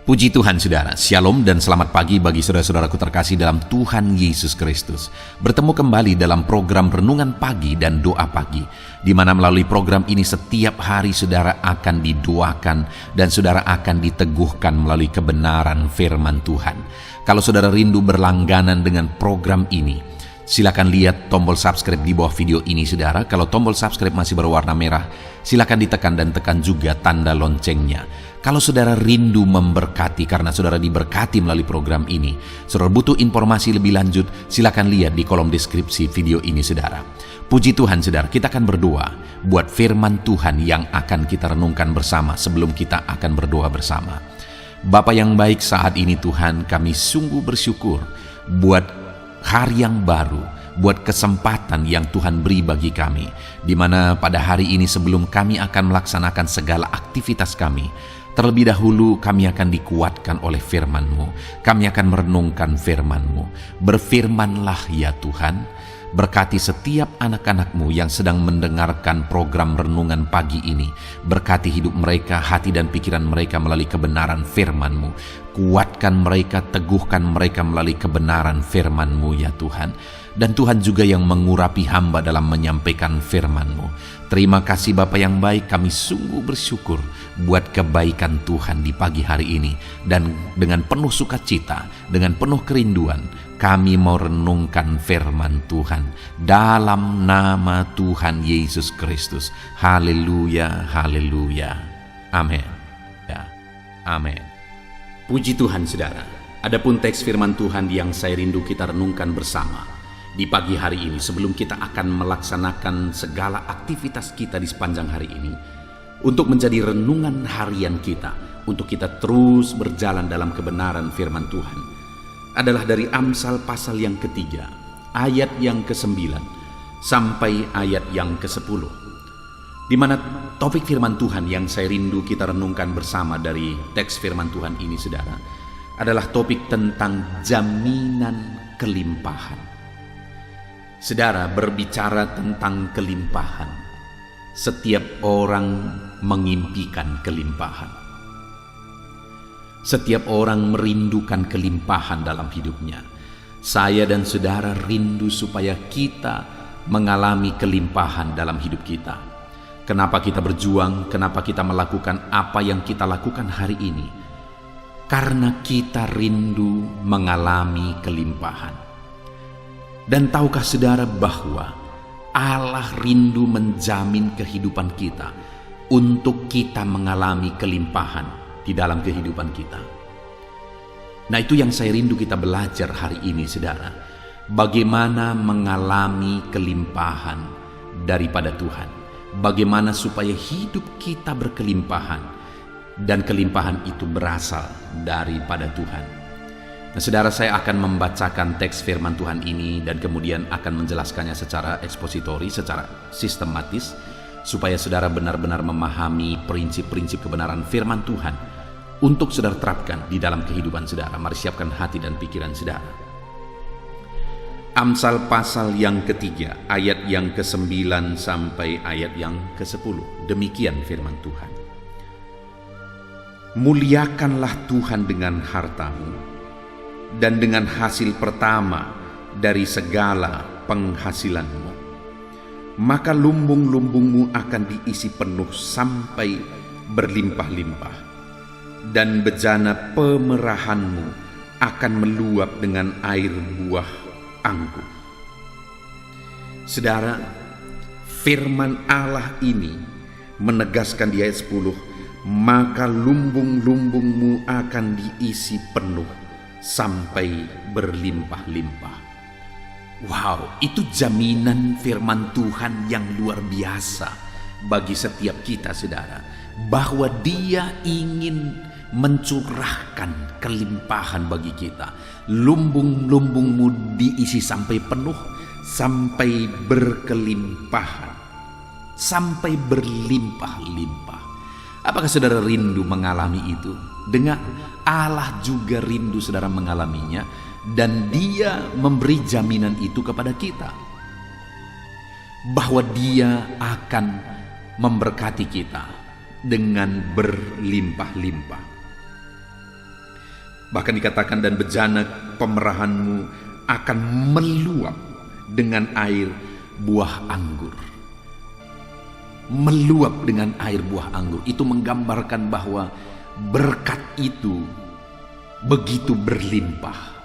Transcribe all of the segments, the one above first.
Puji Tuhan saudara, Shalom dan selamat pagi bagi saudara-saudaraku terkasih dalam Tuhan Yesus Kristus. Bertemu kembali dalam program Renungan Pagi dan Doa Pagi, di mana melalui program ini setiap hari saudara akan didoakan dan saudara akan diteguhkan melalui kebenaran firman Tuhan. Kalau saudara rindu berlangganan dengan program ini, silakan lihat tombol subscribe di bawah video ini saudara. Kalau tombol subscribe masih berwarna merah, silakan ditekan dan tekan juga tanda loncengnya. Kalau saudara rindu memberkati karena saudara diberkati melalui program ini, saudara butuh informasi lebih lanjut, silakan lihat di kolom deskripsi video ini saudara. Puji Tuhan saudara, kita akan berdoa buat firman Tuhan yang akan kita renungkan bersama sebelum kita akan berdoa bersama. Bapa yang baik, saat ini Tuhan kami sungguh bersyukur buat hari yang baru, buat kesempatan yang Tuhan beri bagi kami, di mana pada hari ini sebelum kami akan melaksanakan segala aktivitas kami, terlebih dahulu kami akan dikuatkan oleh firman-Mu. Kami akan merenungkan firman-Mu. Berfirmanlah ya Tuhan, berkati setiap anak-anak-Mu yang sedang mendengarkan program renungan pagi ini. Berkati hidup mereka, hati dan pikiran mereka melalui kebenaran firman-Mu. Kuatkan mereka, teguhkan mereka melalui kebenaran firman-Mu ya Tuhan. Dan Tuhan juga yang mengurapi hamba dalam menyampaikan firman-Mu. Terima kasih Bapa yang baik, kami sungguh bersyukur buat kebaikan Tuhan di pagi hari ini. Dan dengan penuh sukacita, dengan penuh kerinduan, kami mau renungkan firman Tuhan dalam nama Tuhan Yesus Kristus. Haleluya, haleluya. Amin. Ya, amin. Puji Tuhan saudara. Adapun teks firman Tuhan yang saya rindu kita renungkan bersama di pagi hari ini, sebelum kita akan melaksanakan segala aktivitas kita di sepanjang hari ini, untuk menjadi renungan harian kita, untuk kita terus berjalan dalam kebenaran firman Tuhan, adalah dari Amsal pasal yang ketiga, ayat yang ke-9 sampai ayat yang ke-10, di mana topik firman Tuhan yang saya rindu kita renungkan bersama dari teks firman Tuhan ini saudara, adalah topik tentang jaminan kelimpahan. Saudara, berbicara tentang kelimpahan, setiap orang mengimpikan kelimpahan. Setiap orang merindukan kelimpahan dalam hidupnya. Saya dan saudara rindu supaya kita mengalami kelimpahan dalam hidup kita. Kenapa kita berjuang? Kenapa kita melakukan apa yang kita lakukan hari ini? Karena kita rindu mengalami kelimpahan. Dan tahukah saudara bahwa Allah rindu menjamin kehidupan kita untuk kita mengalami kelimpahan di dalam kehidupan kita. Nah, itu yang saya rindu kita belajar hari ini saudara. Bagaimana mengalami kelimpahan daripada Tuhan. Bagaimana supaya hidup kita berkelimpahan dan kelimpahan itu berasal daripada Tuhan. Nah, saudara, saya akan membacakan teks firman Tuhan ini dan kemudian akan menjelaskannya secara ekspositori, secara sistematis, supaya saudara benar-benar memahami prinsip-prinsip kebenaran firman Tuhan untuk saudara terapkan di dalam kehidupan saudara. Mari siapkan hati dan pikiran saudara. Amsal pasal yang ketiga, ayat yang ke-9 sampai ayat yang ke-10. Demikian firman Tuhan. Muliakanlah Tuhan dengan hartamu, dan dengan hasil pertama dari segala penghasilanmu. Maka lumbung-lumbungmu akan diisi penuh sampai berlimpah-limpah, dan bejana pemerahanmu akan meluap dengan air buah anggur. Saudara, firman Allah ini menegaskan di ayat 10, maka lumbung-lumbungmu akan diisi penuh sampai berlimpah-limpah. Wow, itu jaminan firman Tuhan yang luar biasa bagi setiap kita saudara, bahwa Dia ingin mencurahkan kelimpahan bagi kita. Lumbung-lumbungmu diisi sampai penuh, sampai berkelimpahan, sampai berlimpah-limpah. Apakah saudara rindu mengalami itu? Dengar, Allah juga rindu saudara mengalaminya, dan Dia memberi jaminan itu kepada kita, bahwa Dia akan memberkati kita dengan berlimpah-limpah. Bahkan dikatakan, dan bejana pemerahanmu akan meluap dengan air buah anggur. Meluap dengan air buah anggur. Itu menggambarkan bahwa berkat itu begitu berlimpah.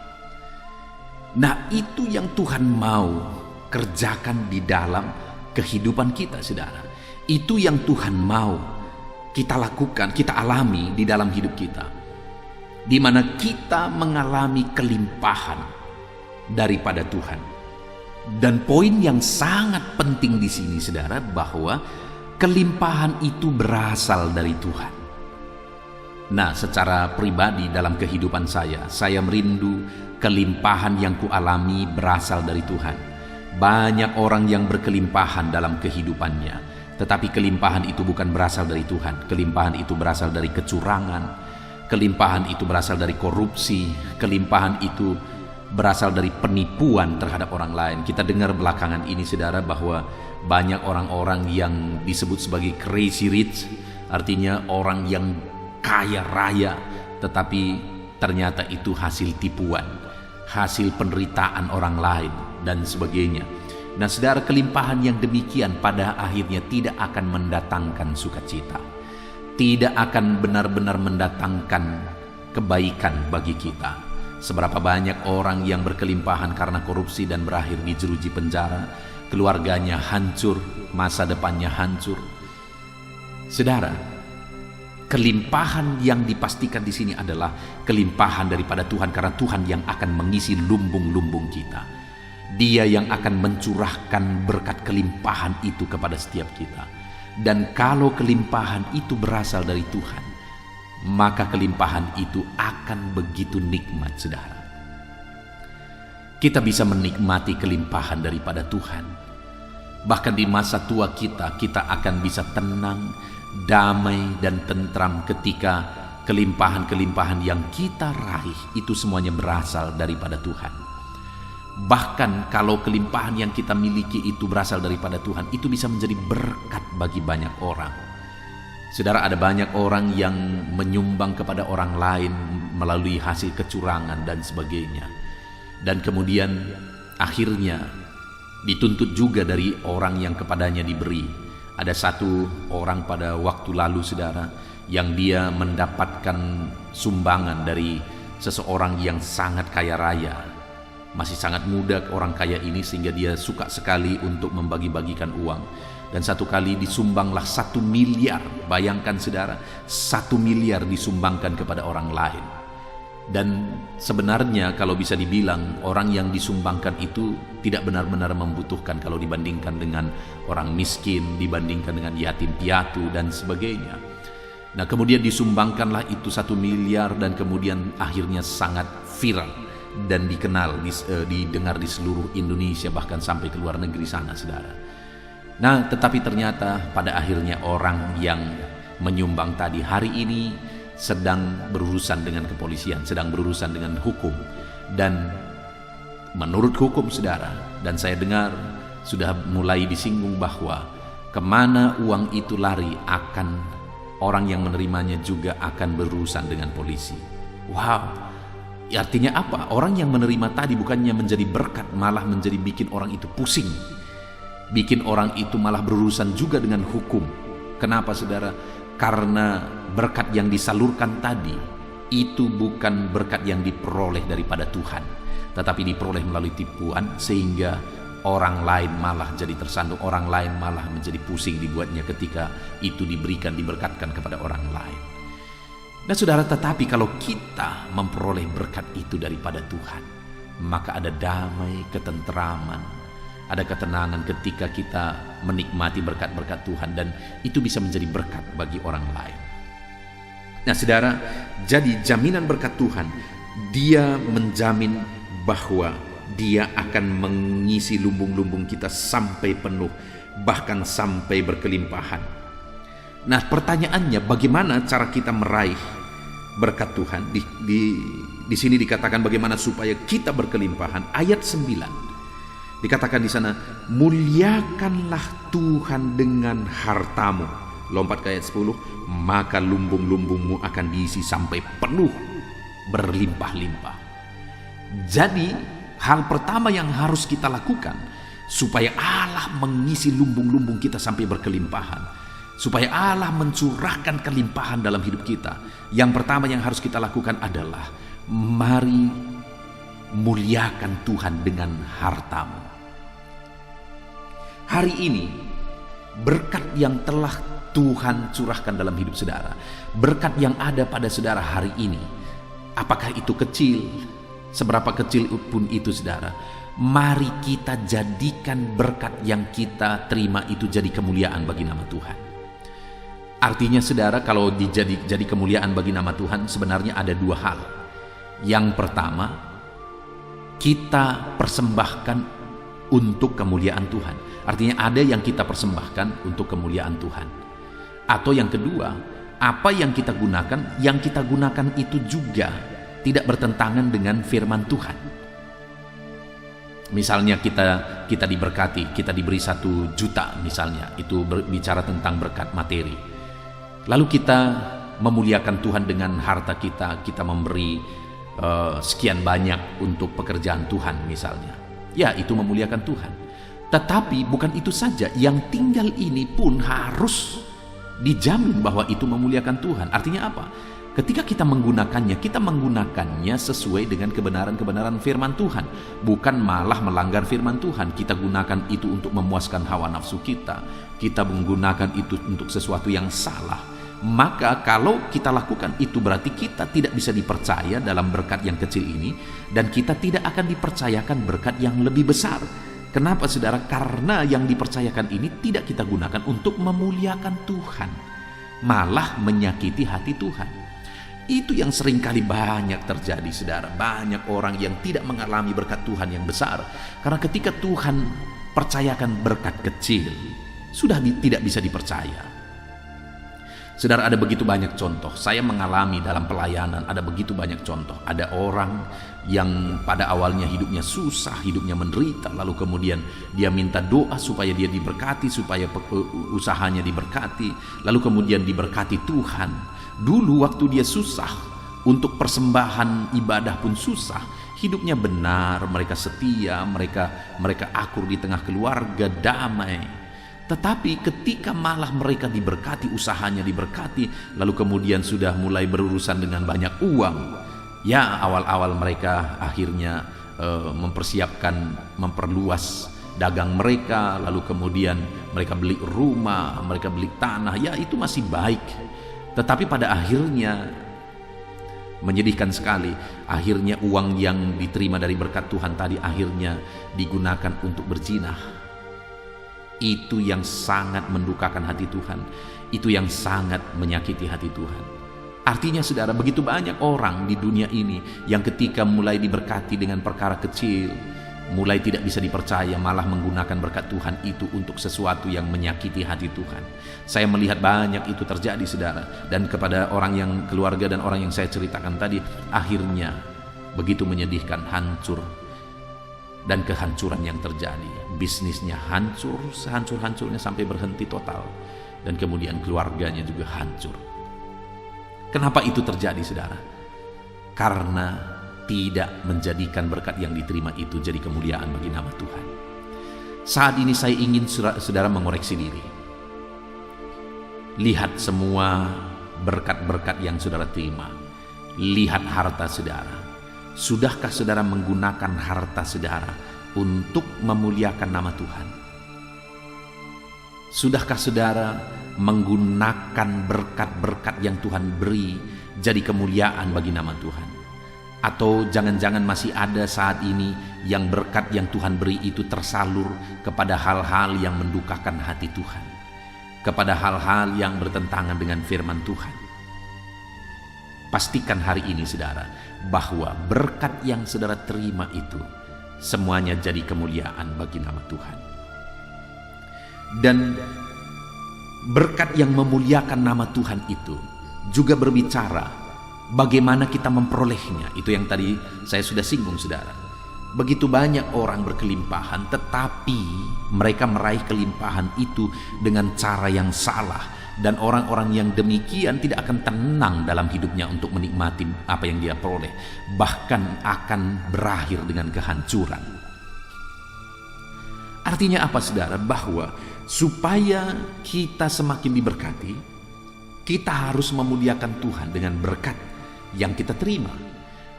Nah, itu yang Tuhan mau kerjakan di dalam kehidupan kita, saudara. Itu yang Tuhan mau kita lakukan, kita alami di dalam hidup kita, di mana kita mengalami kelimpahan daripada Tuhan. Dan poin yang sangat penting di sini, saudara, bahwa kelimpahan itu berasal dari Tuhan. Nah, secara pribadi dalam kehidupan saya merindu kelimpahan yang kualami berasal dari Tuhan. Banyak orang yang berkelimpahan dalam kehidupannya, tetapi kelimpahan itu bukan berasal dari Tuhan. Kelimpahan itu berasal dari kecurangan, kelimpahan itu berasal dari korupsi, kelimpahan itu berasal dari penipuan terhadap orang lain. Kita dengar belakangan ini, saudara, bahwa banyak orang-orang yang disebut sebagai crazy rich, artinya orang yang kaya raya, tetapi ternyata itu hasil tipuan, hasil penderitaan orang lain dan sebagainya. Nah, saudara, kelimpahan yang demikian pada akhirnya tidak akan mendatangkan sukacita, tidak akan benar-benar mendatangkan kebaikan bagi kita. Seberapa banyak orang yang berkelimpahan karena korupsi dan berakhir di jeruji penjara, keluarganya hancur, masa depannya hancur. Saudara, kelimpahan yang dipastikan di sini adalah kelimpahan daripada Tuhan, karena Tuhan yang akan mengisi lumbung-lumbung kita. Dia yang akan mencurahkan berkat kelimpahan itu kepada setiap kita. Dan kalau kelimpahan itu berasal dari Tuhan, maka kelimpahan itu akan begitu nikmat, saudara. Kita bisa menikmati kelimpahan daripada Tuhan. Bahkan di masa tua kita akan bisa tenang, damai dan tentram ketika kelimpahan-kelimpahan yang kita raih itu semuanya berasal daripada Tuhan. Bahkan kalau kelimpahan yang kita miliki itu berasal daripada Tuhan, itu bisa menjadi berkat bagi banyak orang. Saudara, ada banyak orang yang menyumbang kepada orang lain melalui hasil kecurangan dan sebagainya, dan kemudian akhirnya dituntut juga dari orang yang kepadanya diberi. Ada satu orang pada waktu lalu, saudara, yang dia mendapatkan sumbangan dari seseorang yang sangat kaya raya. Masih sangat muda orang kaya ini, sehingga dia suka sekali untuk membagi-bagikan uang. Dan satu kali disumbanglah 1 miliar. Bayangkan, saudara, 1 miliar disumbangkan kepada orang lain. Dan sebenarnya kalau bisa dibilang, orang yang disumbangkan itu tidak benar-benar membutuhkan kalau dibandingkan dengan orang miskin, dibandingkan dengan yatim piatu dan sebagainya. Nah, kemudian disumbangkanlah itu 1 miliar, dan kemudian akhirnya sangat viral dan dikenal, didengar di seluruh Indonesia, bahkan sampai ke luar negeri sana, saudara. Nah, tetapi ternyata pada akhirnya orang yang menyumbang tadi hari ini sedang berurusan dengan kepolisian, sedang berurusan dengan hukum. Dan menurut hukum, saudara, dan saya dengar sudah mulai disinggung bahwa kemana uang itu lari, akan orang yang menerimanya juga akan berurusan dengan polisi. Wow, artinya apa? Orang yang menerima tadi bukannya menjadi berkat, malah menjadi bikin orang itu pusing, bikin orang itu malah berurusan juga dengan hukum. Kenapa, saudara? Karena berkat yang disalurkan tadi itu bukan berkat yang diperoleh daripada Tuhan, tetapi diperoleh melalui tipuan, sehingga orang lain malah jadi tersandung, orang lain malah menjadi pusing dibuatnya ketika itu diberikan, diberkatkan kepada orang lain. Nah, saudara, tetapi kalau kita memperoleh berkat itu daripada Tuhan, maka ada damai, ketentraman, ada ketenangan ketika kita menikmati berkat-berkat Tuhan, dan itu bisa menjadi berkat bagi orang lain. Nah, saudara, jadi jaminan berkat Tuhan, Dia menjamin bahwa Dia akan mengisi lumbung-lumbung kita sampai penuh, bahkan sampai berkelimpahan. Nah, pertanyaannya, bagaimana cara kita meraih berkat Tuhan? Di sini dikatakan bagaimana supaya kita berkelimpahan. Ayat 9 dikatakan di sana, muliakanlah Tuhan dengan hartamu. Lompat ke ayat 10, maka lumbung-lumbungmu akan diisi sampai penuh. berlimpah-limpah. Jadi hal pertama yang harus kita lakukan supaya Allah mengisi lumbung-lumbung kita sampai berkelimpahan, supaya Allah mencurahkan kelimpahan dalam hidup kita, yang pertama yang harus kita lakukan adalah mari muliakan Tuhan dengan hartamu. Hari ini berkat yang telah Tuhan curahkan dalam hidup saudara, berkat yang ada pada saudara hari ini, apakah itu kecil, seberapa kecil pun itu saudara, mari kita jadikan berkat yang kita terima itu jadi kemuliaan bagi nama Tuhan. Artinya saudara, kalau jadi kemuliaan bagi nama Tuhan, sebenarnya ada dua hal. Yang pertama, kita persembahkan untuk kemuliaan Tuhan. Artinya ada yang kita persembahkan untuk kemuliaan Tuhan. Atau yang kedua, apa yang kita gunakan itu juga tidak bertentangan dengan firman Tuhan. Misalnya kita diberkati, kita diberi 1 juta misalnya, itu berbicara tentang berkat materi. Lalu kita memuliakan Tuhan dengan harta kita memberi sekian banyak untuk pekerjaan Tuhan misalnya. Ya, itu memuliakan Tuhan. Tetapi bukan itu saja, yang tinggal ini pun harus dijamin bahwa itu memuliakan Tuhan. Artinya apa? Ketika kita menggunakannya sesuai dengan kebenaran-kebenaran firman Tuhan, bukan malah melanggar firman Tuhan. Kita gunakan itu untuk memuaskan hawa nafsu kita menggunakan itu untuk sesuatu yang salah. Maka kalau kita lakukan itu, berarti kita tidak bisa dipercaya dalam berkat yang kecil ini, dan kita tidak akan dipercayakan berkat yang lebih besar. Kenapa saudara? Karena yang dipercayakan ini tidak kita gunakan untuk memuliakan Tuhan, malah menyakiti hati Tuhan. Itu yang seringkali banyak terjadi saudara. Banyak orang yang tidak mengalami berkat Tuhan yang besar, karena ketika Tuhan percayakan berkat kecil, sudah tidak bisa dipercaya. Saudara, ada begitu banyak contoh. Saya mengalami dalam pelayanan, ada begitu banyak contoh. Ada orang yang pada awalnya hidupnya susah, hidupnya menderita, lalu kemudian dia minta doa supaya dia diberkati, supaya usahanya diberkati, lalu kemudian diberkati Tuhan. Dulu waktu dia susah, untuk persembahan ibadah pun susah, hidupnya benar, mereka setia, mereka akur di tengah keluarga, damai. Tetapi ketika malah mereka diberkati, usahanya diberkati, lalu kemudian sudah mulai berurusan dengan banyak uang, ya awal-awal mereka akhirnya memperluas dagang mereka, lalu kemudian mereka beli rumah, mereka beli tanah, ya itu masih baik. Tetapi pada akhirnya menyedihkan sekali, akhirnya uang yang diterima dari berkat Tuhan tadi akhirnya digunakan untuk berzina. Itu yang sangat mendukakan hati Tuhan, itu yang sangat menyakiti hati Tuhan. Artinya saudara, begitu banyak orang di dunia ini yang ketika mulai diberkati dengan perkara kecil, mulai tidak bisa dipercaya, malah menggunakan berkat Tuhan itu untuk sesuatu yang menyakiti hati Tuhan. Saya melihat banyak itu terjadi saudara, dan kepada orang yang keluarga dan orang yang saya ceritakan tadi, akhirnya begitu menyedihkan, hancur. Dan kehancuran yang terjadi, bisnisnya hancur, sehancur-hancurnya sampai berhenti total, dan kemudian keluarganya juga hancur. Kenapa itu terjadi saudara? Karena tidak menjadikan berkat yang diterima itu jadi kemuliaan bagi nama Tuhan. Saat ini saya ingin saudara mengoreksi diri. Lihat semua berkat-berkat yang saudara terima. Lihat harta saudara. Sudahkah saudara menggunakan harta saudara untuk memuliakan nama Tuhan? Sudahkah saudara menggunakan berkat-berkat yang Tuhan beri jadi kemuliaan bagi nama Tuhan? Atau jangan-jangan masih ada saat ini yang berkat yang Tuhan beri itu tersalur kepada hal-hal yang mendukakan hati Tuhan, kepada hal-hal yang bertentangan dengan firman Tuhan? Pastikan hari ini saudara, bahwa berkat yang saudara terima itu semuanya jadi kemuliaan bagi nama Tuhan. Dan berkat yang memuliakan nama Tuhan itu juga berbicara bagaimana kita memperolehnya. Itu yang tadi saya sudah singgung saudara. Begitu banyak orang berkelimpahan, tetapi mereka meraih kelimpahan itu dengan cara yang salah, Dan orang-orang yang demikian tidak akan tenang dalam hidupnya untuk menikmati apa yang dia peroleh, bahkan akan berakhir dengan kehancuran. Artinya apa, saudara? Bahwa supaya kita semakin diberkati, kita harus memuliakan Tuhan dengan berkat yang kita terima.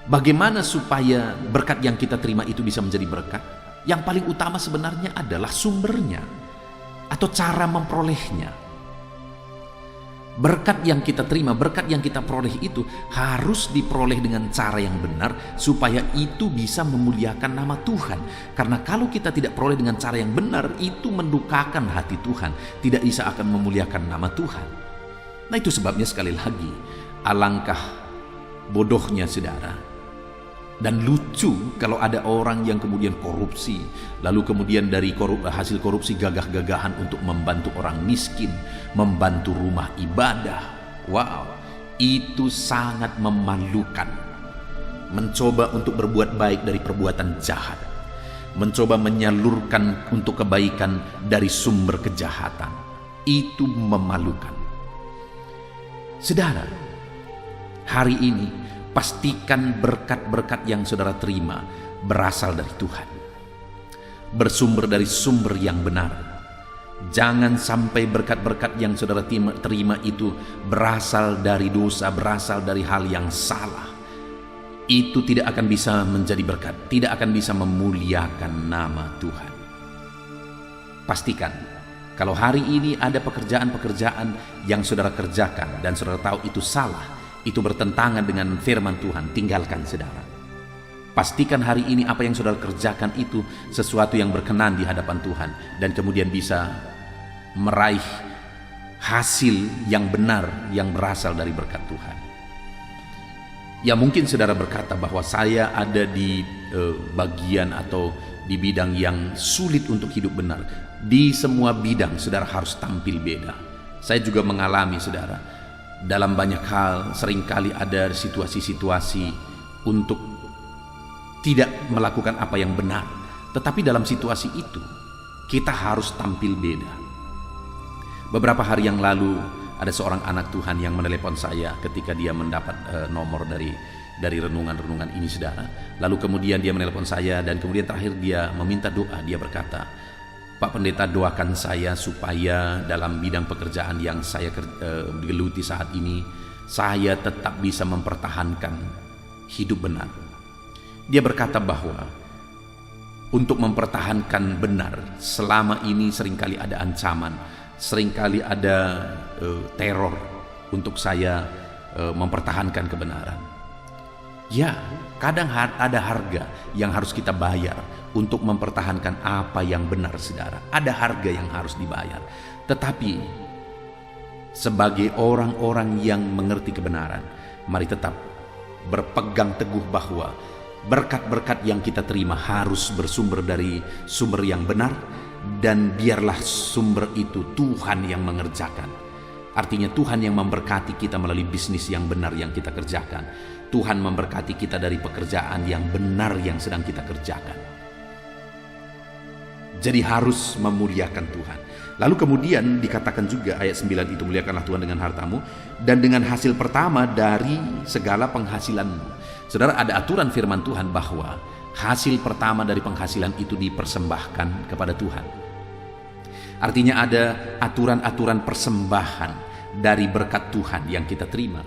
Bagaimana supaya berkat yang kita terima itu bisa menjadi berkat? Yang paling utama sebenarnya adalah sumbernya atau cara memperolehnya. Berkat yang kita terima, berkat yang kita peroleh itu harus diperoleh dengan cara yang benar supaya itu bisa memuliakan nama Tuhan. Karena kalau kita tidak peroleh dengan cara yang benar, itu mendukakan hati Tuhan, tidak bisa akan memuliakan nama Tuhan. Nah, itu sebabnya sekali lagi, alangkah bodohnya, saudara, dan lucu kalau ada orang yang kemudian korupsi, lalu kemudian dari hasil korupsi gagah-gagahan untuk membantu orang miskin, membantu rumah ibadah. Wow, itu sangat memalukan. Mencoba untuk berbuat baik dari perbuatan jahat, mencoba menyalurkan untuk kebaikan dari sumber kejahatan, itu memalukan. Saudara, hari ini pastikan berkat-berkat yang saudara terima berasal dari Tuhan, bersumber dari sumber yang benar. Jangan sampai berkat-berkat yang saudara terima itu berasal dari dosa, berasal dari hal yang salah. Itu tidak akan bisa menjadi berkat, tidak akan bisa memuliakan nama Tuhan. Pastikan kalau hari ini ada pekerjaan-pekerjaan yang saudara kerjakan dan saudara tahu itu salah, itu bertentangan dengan firman Tuhan, tinggalkan, saudara. Pastikan hari ini apa yang saudara kerjakan itu sesuatu yang berkenan di hadapan Tuhan, dan kemudian bisa meraih hasil yang benar yang berasal dari berkat Tuhan. Ya, mungkin saudara berkata bahwa saya ada di bagian atau di bidang yang sulit untuk hidup benar. Di semua bidang saudara harus tampil beda. Saya juga mengalami, saudara, dalam banyak hal seringkali ada situasi-situasi untuk tidak melakukan apa yang benar. Tetapi dalam situasi itu kita harus tampil beda. Beberapa hari yang lalu ada seorang anak Tuhan yang menelepon saya ketika dia mendapat nomor dari renungan-renungan ini, saudara. Lalu kemudian dia menelepon saya dan kemudian terakhir dia meminta doa. Dia berkata, "Pak Pendeta, doakan saya supaya dalam bidang pekerjaan yang saya geluti saat ini, saya tetap bisa mempertahankan hidup benar." Dia berkata bahwa untuk mempertahankan benar, selama ini seringkali ada ancaman, seringkali ada teror untuk saya mempertahankan kebenaran. Ya, kadang ada harga yang harus kita bayar untuk mempertahankan apa yang benar, saudara. Ada harga yang harus dibayar. Tetapi sebagai orang-orang yang mengerti kebenaran, mari tetap berpegang teguh bahwa berkat-berkat yang kita terima harus bersumber dari sumber yang benar, dan biarlah sumber itu Tuhan yang mengerjakan. Artinya Tuhan yang memberkati kita melalui bisnis yang benar yang kita kerjakan. Tuhan memberkati kita dari pekerjaan yang benar yang sedang kita kerjakan. Jadi harus memuliakan Tuhan. Lalu kemudian dikatakan juga ayat 9 itu, muliakanlah Tuhan dengan hartamu dan dengan hasil pertama dari segala penghasilanmu. Saudara, ada aturan firman Tuhan bahwa hasil pertama dari penghasilan itu dipersembahkan kepada Tuhan. Artinya ada aturan-aturan persembahan dari berkat Tuhan yang kita terima,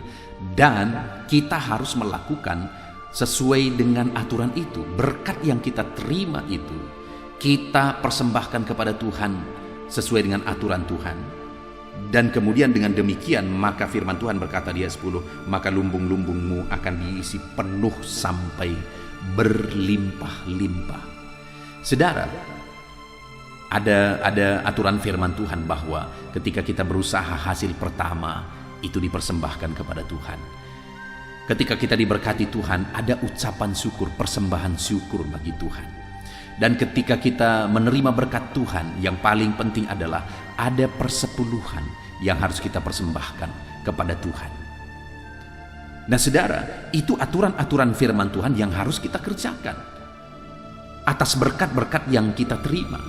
dan kita harus melakukan sesuai dengan aturan itu. Berkat yang kita terima itu kita persembahkan kepada Tuhan sesuai dengan aturan Tuhan. Dan kemudian dengan demikian maka firman Tuhan berkata di ayat 10, maka lumbung-lumbungmu akan diisi penuh sampai berlimpah-limpah. Saudara, ada aturan firman Tuhan bahwa ketika kita berusaha, hasil pertama itu dipersembahkan kepada Tuhan. Ketika kita diberkati Tuhan, ada ucapan syukur, persembahan syukur bagi Tuhan. Dan ketika kita menerima berkat Tuhan, yang paling penting adalah ada persepuluhan yang harus kita persembahkan kepada Tuhan. Nah saudara, itu aturan-aturan firman Tuhan yang harus kita kerjakan atas berkat-berkat yang kita terima.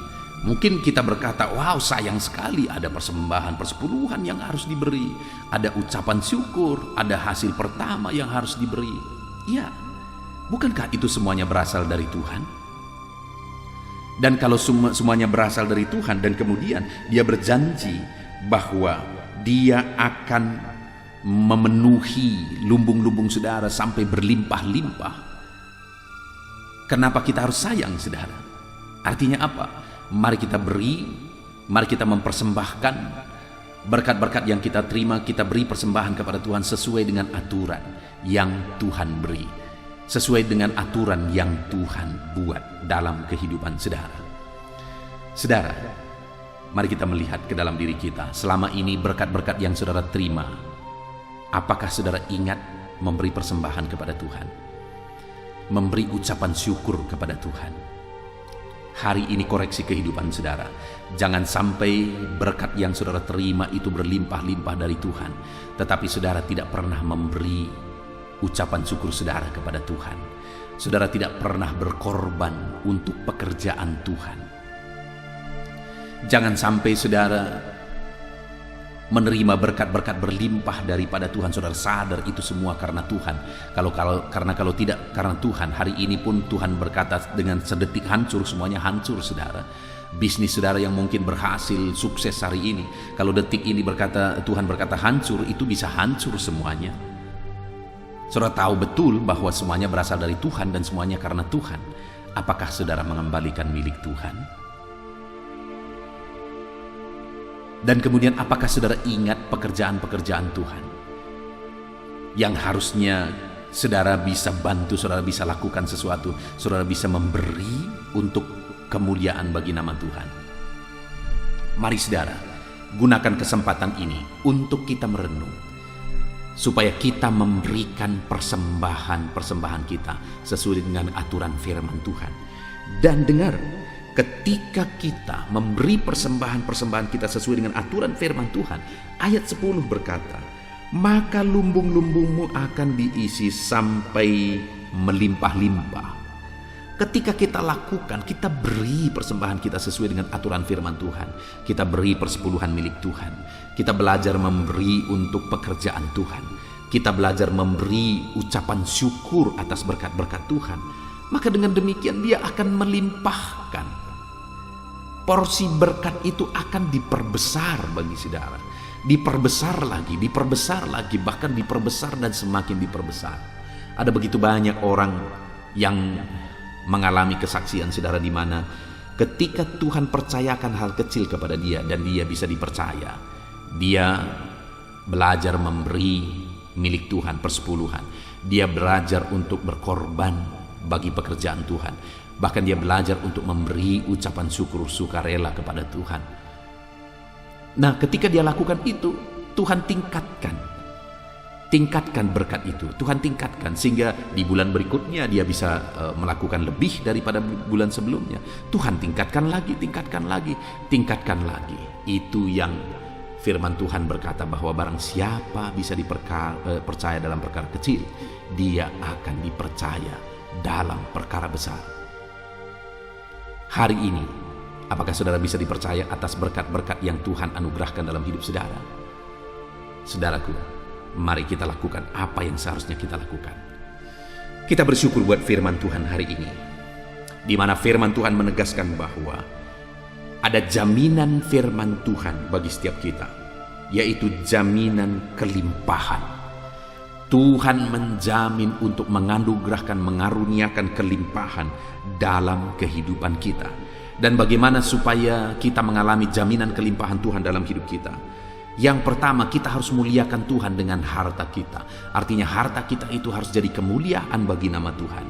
Mungkin kita berkata, wow sayang sekali ada persembahan persepuluhan yang harus diberi, ada ucapan syukur, ada hasil pertama yang harus diberi. Ya, bukankah itu semuanya berasal dari Tuhan? Dan kalau semuanya berasal dari Tuhan dan kemudian dia berjanji bahwa dia akan memenuhi lumbung-lumbung saudara sampai berlimpah-limpah, kenapa kita harus sayang saudara? Artinya apa? Mari kita beri, mari kita mempersembahkan berkat-berkat yang kita terima, kita beri persembahan kepada Tuhan sesuai dengan aturan yang Tuhan beri, sesuai dengan aturan yang Tuhan buat dalam kehidupan saudara. Saudara, mari kita melihat ke dalam diri kita. Selama ini berkat-berkat yang saudara terima, apakah saudara ingat memberi persembahan kepada Tuhan? Memberi ucapan syukur kepada Tuhan? Hari ini koreksi kehidupan saudara. Jangan sampai berkat yang saudara terima itu berlimpah-limpah dari Tuhan, tetapi saudara tidak pernah memberi ucapan syukur saudara kepada Tuhan. Saudara tidak pernah berkorban untuk pekerjaan Tuhan. Jangan sampai saudara menerima berkat-berkat berlimpah daripada Tuhan, saudara sadar itu semua karena Tuhan. Kalau tidak karena Tuhan, hari ini pun Tuhan berkata dengan sedetik hancur, semuanya hancur saudara. Bisnis saudara yang mungkin berhasil, sukses hari ini, kalau detik ini Tuhan berkata hancur, itu bisa hancur semuanya. Saudara tahu betul bahwa semuanya berasal dari Tuhan dan semuanya karena Tuhan. Apakah saudara mengembalikan milik Tuhan? Dan kemudian apakah saudara ingat pekerjaan-pekerjaan Tuhan yang harusnya saudara bisa bantu, saudara bisa lakukan sesuatu, saudara bisa memberi untuk kemuliaan bagi nama Tuhan? Mari saudara, gunakan kesempatan ini untuk kita merenung, supaya kita memberikan persembahan kita sesuai dengan aturan firman Tuhan. Dan dengar, ketika kita memberi persembahan kita sesuai dengan aturan firman Tuhan, ayat 10 berkata, maka lumbung-lumbungmu akan diisi sampai melimpah-limpah. Ketika kita lakukan, kita beri persembahan kita sesuai dengan aturan firman Tuhan, kita beri persepuluhan milik Tuhan, kita belajar memberi untuk pekerjaan Tuhan, kita belajar memberi ucapan syukur atas berkat-berkat Tuhan, maka dengan demikian dia akan melimpahkan. Porsi berkat itu akan diperbesar bagi saudara, diperbesar lagi, bahkan diperbesar dan semakin diperbesar. Ada begitu banyak orang yang mengalami kesaksian saudara, di mana ketika Tuhan percayakan hal kecil kepada dia dan dia bisa dipercaya, dia belajar memberi milik Tuhan persepuluhan, dia belajar untuk berkorban bagi pekerjaan Tuhan. Bahkan dia belajar untuk memberi ucapan syukur sukarela kepada Tuhan. Nah, ketika dia lakukan itu, Tuhan tingkatkan berkat itu. Tuhan tingkatkan sehingga di bulan berikutnya dia bisa melakukan lebih daripada bulan sebelumnya. Tuhan tingkatkan lagi. Itu yang firman Tuhan berkata, bahwa barang siapa bisa dipercaya dalam perkara kecil, dia akan dipercaya dalam perkara besar. Hari ini, apakah saudara bisa dipercaya atas berkat-berkat yang Tuhan anugerahkan dalam hidup saudara? Saudaraku, mari kita lakukan apa yang seharusnya kita lakukan. Kita bersyukur buat firman Tuhan hari ini, di mana firman Tuhan menegaskan bahwa ada jaminan firman Tuhan bagi setiap kita, yaitu jaminan kelimpahan. Tuhan menjamin untuk menganugerahkan, mengaruniakan kelimpahan dalam kehidupan kita. Dan bagaimana supaya kita mengalami jaminan kelimpahan Tuhan dalam hidup kita? Yang pertama, kita harus muliakan Tuhan dengan harta kita. Artinya harta kita itu harus jadi kemuliaan bagi nama Tuhan.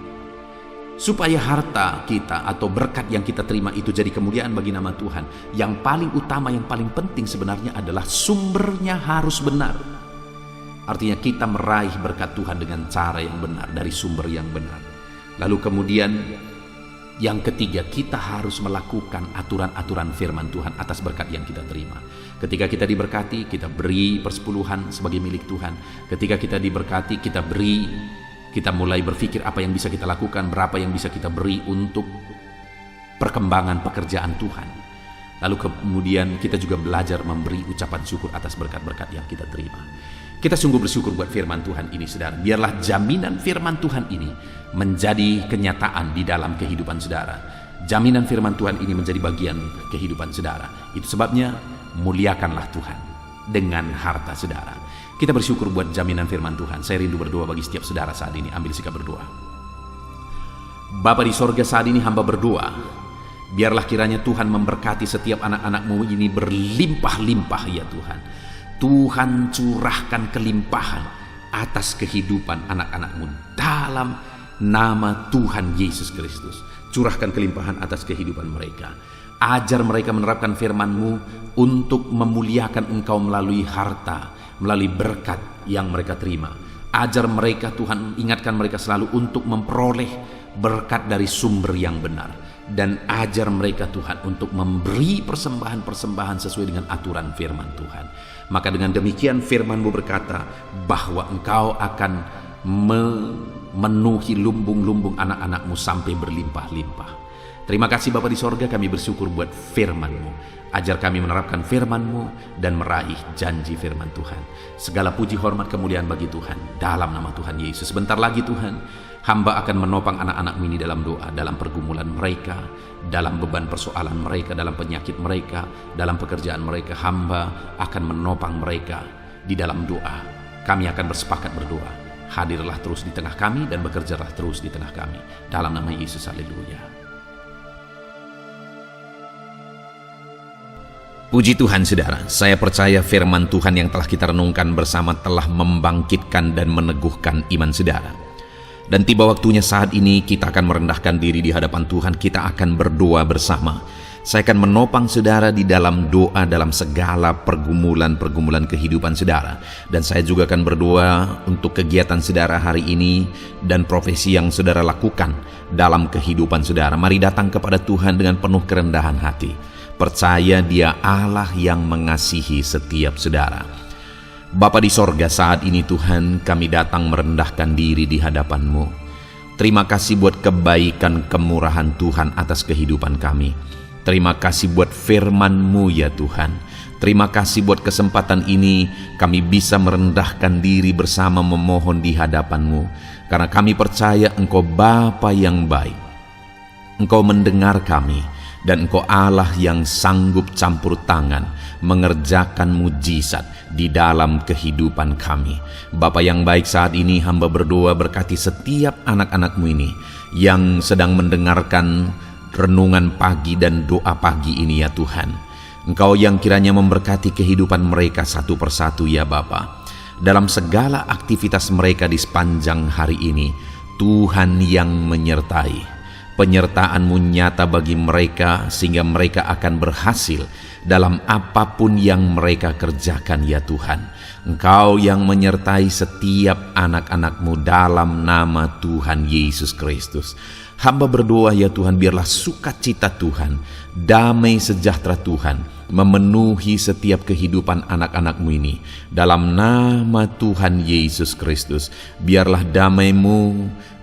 Supaya harta kita atau berkat yang kita terima itu jadi kemuliaan bagi nama Tuhan, yang paling utama, yang paling penting sebenarnya adalah sumbernya harus benar. Artinya kita meraih berkat Tuhan dengan cara yang benar, dari sumber yang benar. Lalu kemudian yang ketiga, kita harus melakukan aturan-aturan firman Tuhan atas berkat yang kita terima. Ketika kita diberkati, kita beri persepuluhan sebagai milik Tuhan. Ketika kita diberkati, kita beri, kita mulai berpikir apa yang bisa kita lakukan, berapa yang bisa kita beri untuk perkembangan pekerjaan Tuhan. Lalu kemudian kita juga belajar memberi ucapan syukur atas berkat-berkat yang kita terima. Kita sungguh bersyukur buat firman Tuhan ini, saudara. Biarlah jaminan firman Tuhan ini menjadi kenyataan di dalam kehidupan saudara. Jaminan firman Tuhan ini menjadi bagian kehidupan saudara. Itu sebabnya muliakanlah Tuhan dengan harta saudara. Kita bersyukur buat jaminan firman Tuhan. Saya rindu berdoa bagi setiap saudara saat ini. Ambil sikap berdoa. Bapa di sorga, saat ini hamba berdoa, biarlah kiranya Tuhan memberkati setiap anak-anak-Mu ini berlimpah-limpah ya Tuhan. Tuhan curahkan kelimpahan atas kehidupan anak-anak-Mu dalam nama Tuhan Yesus Kristus. Curahkan kelimpahan atas kehidupan mereka. Ajar mereka menerapkan firman-Mu untuk memuliakan Engkau melalui harta, melalui berkat yang mereka terima. Ajar mereka Tuhan, ingatkan mereka selalu untuk memperoleh berkat dari sumber yang benar. Dan ajar mereka Tuhan untuk memberi persembahan-persembahan sesuai dengan aturan firman Tuhan. Maka dengan demikian firman-Mu berkata bahwa Engkau akan memenuhi lumbung-lumbung anak-anak-Mu sampai berlimpah-limpah. Terima kasih Bapa di sorga, kami bersyukur buat firman-Mu. Ajar kami menerapkan firman-Mu dan meraih janji firman Tuhan. Segala puji hormat kemuliaan bagi Tuhan dalam nama Tuhan Yesus. Sebentar lagi Tuhan, hamba akan menopang anak-anak-Mu ini dalam doa, dalam pergumulan mereka, dalam beban persoalan mereka, dalam penyakit mereka, dalam pekerjaan mereka. Hamba akan menopang mereka di dalam doa. Kami akan bersepakat berdoa. Hadirlah terus di tengah kami dan bekerjalah terus di tengah kami. Dalam nama Yesus, haleluya. Puji Tuhan saudara, saya percaya firman Tuhan yang telah kita renungkan bersama telah membangkitkan dan meneguhkan iman saudara. Dan tiba waktunya saat ini kita akan merendahkan diri di hadapan Tuhan. Kita akan berdoa bersama. Saya akan menopang saudara di dalam doa dalam segala pergumulan-pergumulan kehidupan saudara. Dan saya juga akan berdoa untuk kegiatan saudara hari ini dan profesi yang saudara lakukan dalam kehidupan saudara. Mari datang kepada Tuhan dengan penuh kerendahan hati. Percaya Dia Allah yang mengasihi setiap saudara. Bapa di sorga, saat ini Tuhan kami datang merendahkan diri di hadapan-Mu. Terima kasih buat kebaikan kemurahan Tuhan atas kehidupan kami. Terima kasih buat firman-Mu ya Tuhan. Terima kasih buat kesempatan ini kami bisa merendahkan diri bersama memohon di hadapan-Mu. Karena kami percaya Engkau Bapa yang baik. Engkau mendengar kami. Dan Engkau Allah yang sanggup campur tangan mengerjakan mujizat di dalam kehidupan kami. Bapa yang baik, saat ini hamba berdoa berkati setiap anak-anak-Mu ini yang sedang mendengarkan renungan pagi dan doa pagi ini ya Tuhan. Engkau yang kiranya memberkati kehidupan mereka satu persatu ya Bapa. Dalam segala aktivitas mereka di sepanjang hari ini, Tuhan yang menyertai. Penyertaan-Mu nyata bagi mereka sehingga mereka akan berhasil dalam apapun yang mereka kerjakan ya Tuhan. Engkau yang menyertai setiap anak-anak-Mu dalam nama Tuhan Yesus Kristus. Hamba berdoa ya Tuhan, biarlah sukacita Tuhan, damai sejahtera Tuhan memenuhi setiap kehidupan anak-anak-Mu ini. Dalam nama Tuhan Yesus Kristus, biarlah damai-Mu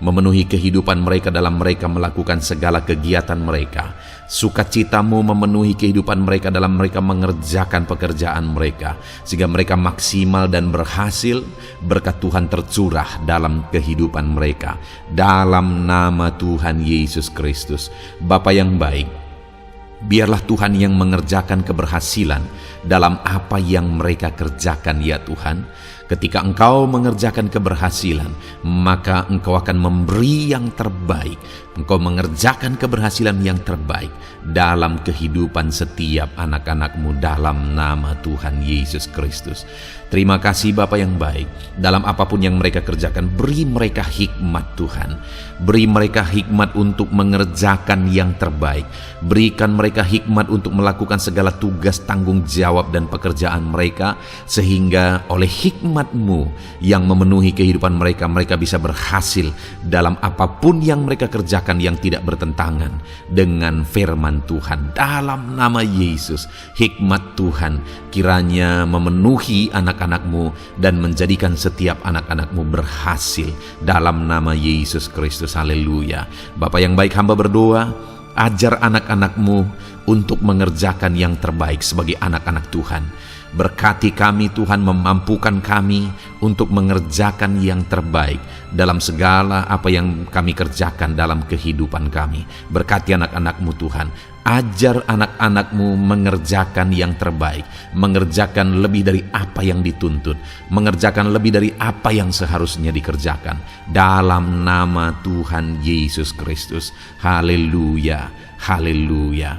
memenuhi kehidupan mereka dalam mereka melakukan segala kegiatan mereka. Sukacita-Mu memenuhi kehidupan mereka dalam mereka mengerjakan pekerjaan mereka, sehingga mereka maksimal dan berhasil. Berkat Tuhan tercurah dalam kehidupan mereka. Dalam nama Tuhan Yesus Kristus. Bapa yang baik, biarlah Tuhan yang mengerjakan keberhasilan dalam apa yang mereka kerjakan ya Tuhan. Ketika Engkau mengerjakan keberhasilan, maka Engkau akan memberi yang terbaik. Engkau mengerjakan keberhasilan yang terbaik dalam kehidupan setiap anak-anak-Mu dalam nama Tuhan Yesus Kristus. Terima kasih Bapa yang baik. Dalam apapun yang mereka kerjakan, beri mereka hikmat Tuhan. Beri mereka hikmat untuk mengerjakan yang terbaik. Berikan mereka hikmat untuk melakukan segala tugas, tanggung jawab dan pekerjaan mereka, sehingga oleh hikmat-Mu yang memenuhi kehidupan mereka, mereka bisa berhasil dalam apapun yang mereka kerjakan yang tidak bertentangan dengan firman Tuhan. Dalam nama Yesus, hikmat Tuhan kiranya memenuhi anak-anak-Mu dan menjadikan setiap anak-anak-Mu berhasil dalam nama Yesus Kristus. Haleluya. Bapa yang baik, hamba berdoa Ajar anak-anak-Mu untuk mengerjakan yang terbaik sebagai anak-anak Tuhan. Berkati kami Tuhan, memampukan kami untuk mengerjakan yang terbaik dalam segala apa yang kami kerjakan dalam kehidupan kami. Berkati anak-anak-Mu Tuhan. Ajar anak-anak-Mu mengerjakan yang terbaik, mengerjakan lebih dari apa yang dituntut, mengerjakan lebih dari apa yang seharusnya dikerjakan. Dalam nama Tuhan Yesus Kristus. Haleluya, haleluya.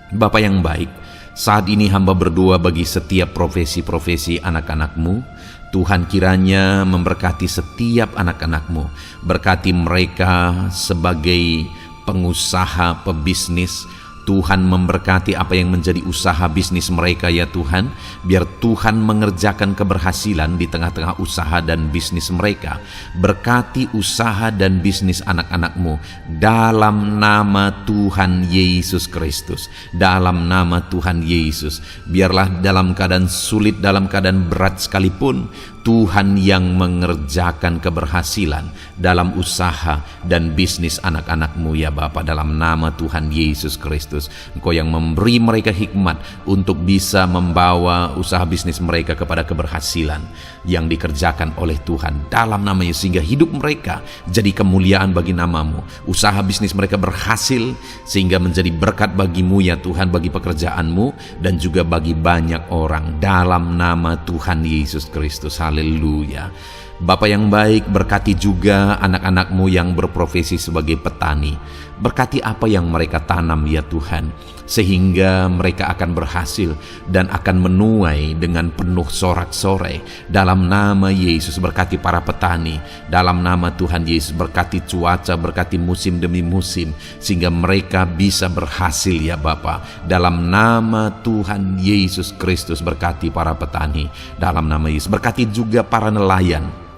Bapa yang baik, saat ini hamba berdoa bagi setiap profesi-profesi anak-anak-Mu. Tuhan kiranya memberkati setiap anak-anak-Mu. Berkati mereka sebagai pengusaha, pebisnis. Tuhan memberkati apa yang menjadi usaha bisnis mereka ya Tuhan. Biar Tuhan mengerjakan keberhasilan di tengah-tengah usaha dan bisnis mereka. Berkati usaha dan bisnis anak-anak-Mu dalam nama Tuhan Yesus Kristus. Dalam nama Tuhan Yesus. Biarlah dalam keadaan sulit, dalam keadaan berat sekalipun, Tuhan yang mengerjakan keberhasilan dalam usaha dan bisnis anak-anak-Mu ya Bapa, dalam nama Tuhan Yesus Kristus. Engkau yang memberi mereka hikmat untuk bisa membawa usaha bisnis mereka kepada keberhasilan yang dikerjakan oleh Tuhan dalam nama Yesus, sehingga hidup mereka jadi kemuliaan bagi nama-Mu. Usaha bisnis mereka berhasil sehingga menjadi berkat bagi-Mu ya Tuhan, bagi pekerjaan-Mu dan juga bagi banyak orang dalam nama Tuhan Yesus Kristus. Haleluya. Bapa yang baik, berkati juga anak-anak-Mu yang berprofesi sebagai petani. Berkati apa yang mereka tanam ya Tuhan, sehingga mereka akan berhasil dan akan menuai dengan penuh sorak-sorai. Dalam nama Yesus, berkati para petani. Dalam nama Tuhan Yesus, berkati cuaca, berkati musim demi musim, sehingga mereka bisa berhasil ya Bapa. Dalam nama Tuhan Yesus Kristus, berkati para petani. Dalam nama Yesus, berkati juga para nelayan.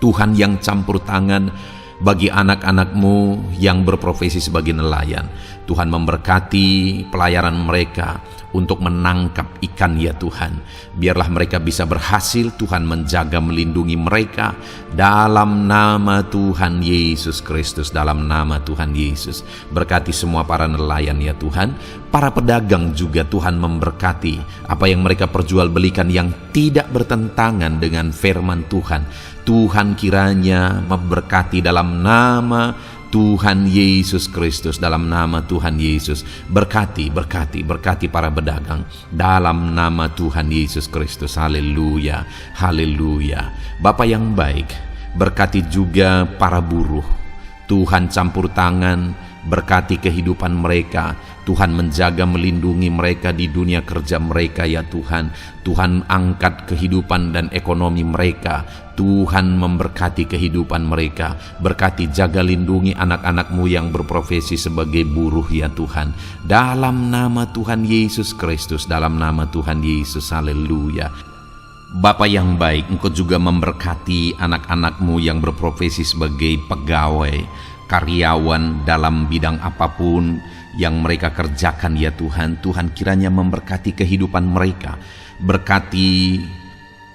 Tuhan yang campur tangan bagi anak-anak-Mu yang berprofesi sebagai nelayan. Tuhan memberkati pelayaran mereka untuk menangkap ikan ya Tuhan. Biarlah mereka bisa berhasil. Tuhan menjaga, melindungi mereka dalam nama Tuhan Yesus Kristus. Dalam nama Tuhan Yesus, berkati semua para nelayan ya Tuhan. Para pedagang juga Tuhan memberkati apa yang mereka perjualbelikan yang tidak bertentangan dengan firman Tuhan. Tuhan kiranya memberkati dalam nama Tuhan Yesus Kristus. Dalam nama Tuhan Yesus, berkati para pedagang dalam nama Tuhan Yesus Kristus. Haleluya, haleluya. Bapa yang baik, berkati juga para buruh. Tuhan campur tangan, berkati kehidupan mereka. Tuhan menjaga, melindungi mereka di dunia kerja mereka ya Tuhan. Tuhan angkat kehidupan dan ekonomi mereka. Tuhan memberkati kehidupan mereka. Berkati, jaga, lindungi anak-anak-Mu yang berprofesi sebagai buruh ya Tuhan. Dalam nama Tuhan Yesus Kristus. Dalam nama Tuhan Yesus. Haleluya. Bapa yang baik, Engkau juga memberkati anak-anak-Mu yang berprofesi sebagai pegawai, karyawan dalam bidang apapun yang mereka kerjakan ya Tuhan. Tuhan kiranya memberkati kehidupan mereka. Berkati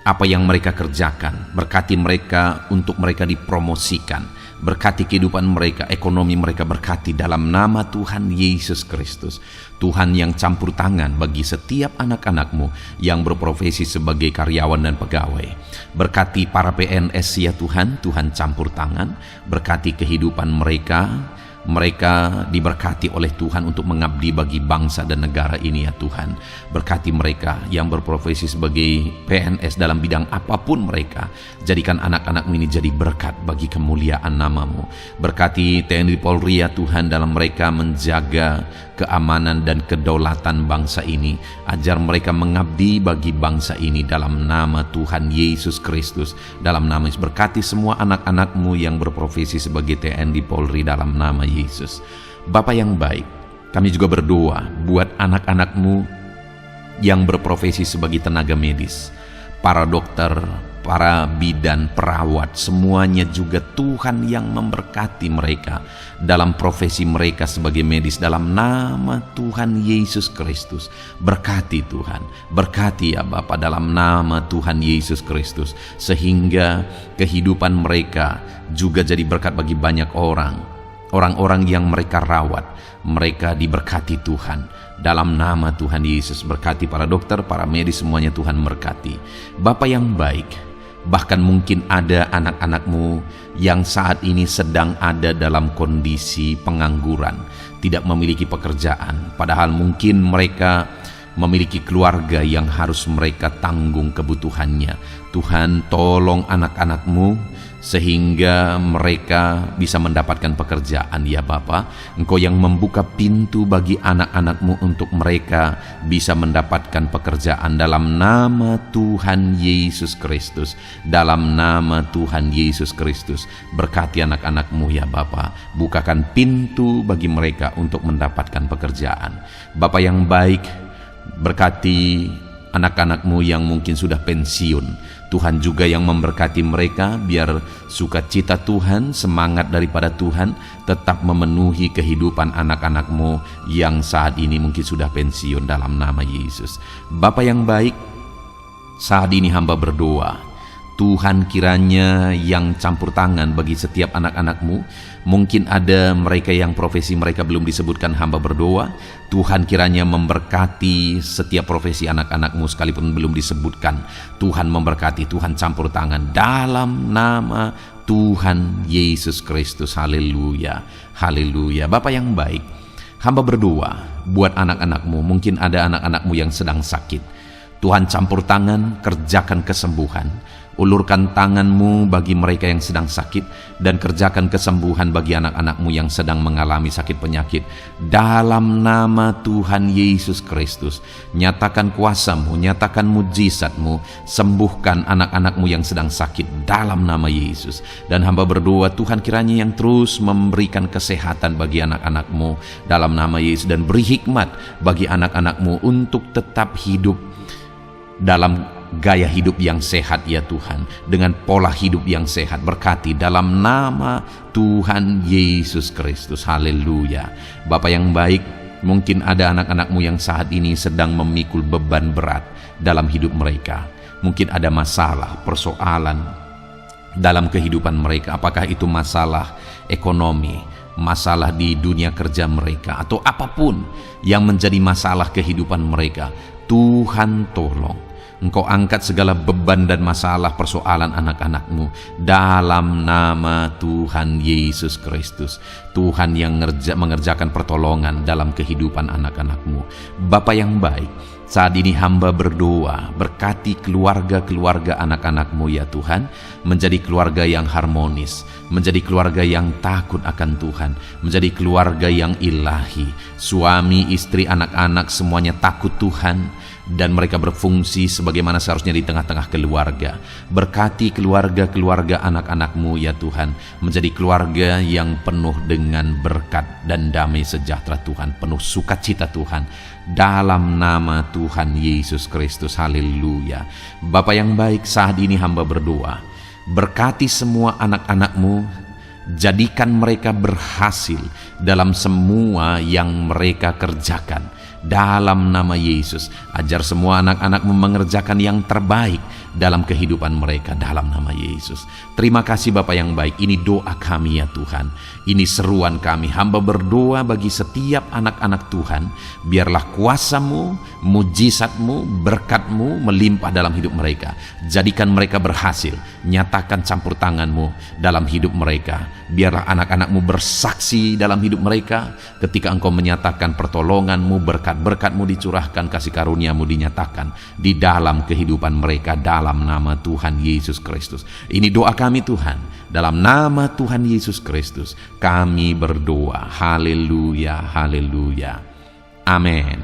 apa yang mereka kerjakan. Berkati mereka untuk mereka dipromosikan. Berkati kehidupan mereka, ekonomi mereka, berkati dalam nama Tuhan Yesus Kristus. Tuhan yang campur tangan bagi setiap anak-anak-Mu yang berprofesi sebagai karyawan dan pegawai. Berkati para PNS ya Tuhan. Tuhan campur tangan, berkati kehidupan mereka. Mereka diberkati oleh Tuhan untuk mengabdi bagi bangsa dan negara ini ya Tuhan. Berkati mereka yang berprofesi sebagai PNS dalam bidang apapun mereka. Jadikan anak-anak ini jadi berkat bagi kemuliaan nama-Mu. Berkati TNI Polri ya Tuhan, dalam mereka menjaga keamanan dan kedaulatan bangsa ini. Ajar mereka mengabdi bagi bangsa ini dalam nama Tuhan Yesus Kristus. Dalam nama Yesus, berkati semua anak-anak-Mu yang berprofesi sebagai TNI Polri dalam nama Yesus. Bapa yang baik, kami juga berdoa buat anak-anak-Mu yang berprofesi sebagai tenaga medis, para dokter, para bidan, perawat, semuanya juga Tuhan yang memberkati mereka dalam profesi mereka sebagai medis dalam nama Tuhan Yesus Kristus. Berkati Tuhan, berkati ya Bapa dalam nama Tuhan Yesus Kristus, sehingga kehidupan mereka juga jadi berkat bagi banyak orang orang-orang yang mereka rawat, mereka diberkati Tuhan. Dalam nama Tuhan Yesus, berkati para dokter, para medis, semuanya Tuhan berkati. Bapa yang baik, bahkan mungkin ada anak-anakmu yang saat ini sedang ada dalam kondisi pengangguran, tidak memiliki pekerjaan, padahal mungkin mereka memiliki keluarga yang harus mereka tanggung kebutuhannya. Tuhan, tolong anak-anakmu sehingga mereka bisa mendapatkan pekerjaan. Ya Bapa, Engkau yang membuka pintu bagi anak-anakmu untuk mereka bisa mendapatkan pekerjaan. Dalam nama Tuhan Yesus Kristus, dalam nama Tuhan Yesus Kristus, berkati anak-anakmu ya Bapa, bukakan pintu bagi mereka untuk mendapatkan pekerjaan. Bapa yang baik, berkati anak-anakmu yang mungkin sudah pensiun. Tuhan juga yang memberkati mereka, biar sukacita Tuhan, semangat daripada Tuhan tetap memenuhi kehidupan anak-anakmu yang saat ini mungkin sudah pensiun, dalam nama Yesus. Bapa yang baik, saat ini hamba berdoa, Tuhan kiranya yang campur tangan bagi setiap anak-anakmu. Mungkin ada mereka yang profesi mereka belum disebutkan, hamba berdoa Tuhan kiranya memberkati setiap profesi anak-anakmu sekalipun belum disebutkan. Tuhan memberkati, Tuhan campur tangan dalam nama Tuhan Yesus Kristus. Haleluya, haleluya. Bapa yang baik, hamba berdoa buat anak-anakmu. Mungkin ada anak-anakmu yang sedang sakit. Tuhan campur tangan, kerjakan kesembuhan. Ulurkan tanganmu bagi mereka yang sedang sakit, dan kerjakan kesembuhan bagi anak-anakmu yang sedang mengalami sakit penyakit. Dalam nama Tuhan Yesus Kristus, nyatakan kuasamu, nyatakan mujizatmu, sembuhkan anak-anakmu yang sedang sakit dalam nama Yesus. Dan hamba berdoa Tuhan kiranya yang terus memberikan kesehatan bagi anak-anakmu dalam nama Yesus, dan beri hikmat bagi anak-anakmu untuk tetap hidup dalam gaya hidup yang sehat ya Tuhan, dengan pola hidup yang sehat. Berkati dalam nama Tuhan Yesus Kristus. Haleluya. Bapa yang baik, mungkin ada anak-anakmu yang saat ini sedang memikul beban berat dalam hidup mereka. Mungkin ada masalah, persoalan dalam kehidupan mereka. Apakah itu masalah ekonomi, masalah di dunia kerja mereka, atau apapun yang menjadi masalah kehidupan mereka. Tuhan tolong, Engkau angkat segala beban dan masalah persoalan anak-anakmu dalam nama Tuhan Yesus Kristus. Tuhan yang mengerjakan pertolongan dalam kehidupan anak-anakmu. Bapa yang baik, saat ini hamba berdoa, berkati keluarga-keluarga anak-anakmu ya Tuhan, menjadi keluarga yang harmonis, menjadi keluarga yang takut akan Tuhan, menjadi keluarga yang ilahi. Suami, istri, anak-anak semuanya takut Tuhan, dan mereka berfungsi sebagaimana seharusnya di tengah-tengah keluarga. Berkati keluarga-keluarga anak-anakmu ya Tuhan, menjadi keluarga yang penuh dengan berkat dan damai sejahtera Tuhan, penuh sukacita Tuhan, dalam nama Tuhan Yesus Kristus. Haleluya. Bapa yang baik, saat ini hamba berdoa, berkati semua anak-anakmu, jadikan mereka berhasil dalam semua yang mereka kerjakan. Dalam nama Yesus, ajar semua anak-anakmu mengerjakan yang terbaik dalam kehidupan mereka dalam nama Yesus. Terima kasih Bapa yang baik, ini doa kami ya Tuhan, ini seruan kami. Hamba berdoa bagi setiap anak-anak Tuhan, biarlah kuasamu, mujizatmu, berkatmu melimpah dalam hidup mereka. Jadikan mereka berhasil, nyatakan campur tanganmu dalam hidup mereka. Biarlah anak-anakmu bersaksi dalam hidup mereka ketika engkau menyatakan pertolonganmu, berkat-berkatmu dicurahkan, kasih karuniamu dinyatakan di dalam kehidupan mereka dalam nama Tuhan Yesus Kristus. Ini doa kami Tuhan, dalam nama Tuhan Yesus Kristus kami berdoa. Haleluya, haleluya, amin.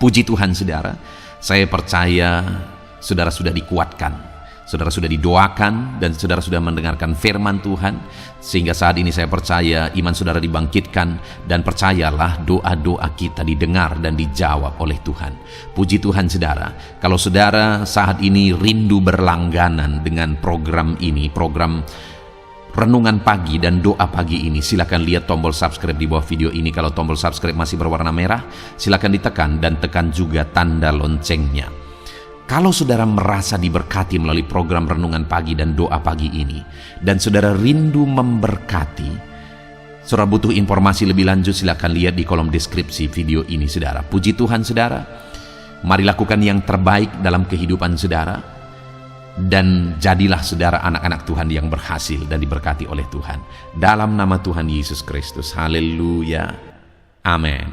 Puji Tuhan saudara, saya percaya saudara sudah dikuatkan, saudara sudah didoakan, dan saudara sudah mendengarkan firman Tuhan, sehingga saat ini saya percaya iman saudara dibangkitkan, dan percayalah doa-doa kita didengar dan dijawab oleh Tuhan. Puji Tuhan saudara, kalau saudara saat ini rindu berlangganan dengan program ini, program Renungan Pagi dan Doa Pagi ini, silakan lihat tombol subscribe di bawah video ini. Kalau tombol subscribe masih berwarna merah, silakan ditekan, dan tekan juga tanda loncengnya. Kalau saudara merasa diberkati melalui program Renungan Pagi dan Doa Pagi ini, dan saudara rindu memberkati Saudara butuh informasi lebih lanjut, silakan lihat di kolom deskripsi video ini, saudara. Puji Tuhan, saudara. Mari lakukan yang terbaik dalam kehidupan saudara, dan jadilah saudara anak-anak Tuhan yang berhasil dan diberkati oleh Tuhan. Dalam nama Tuhan Yesus Kristus. Haleluya. Amin.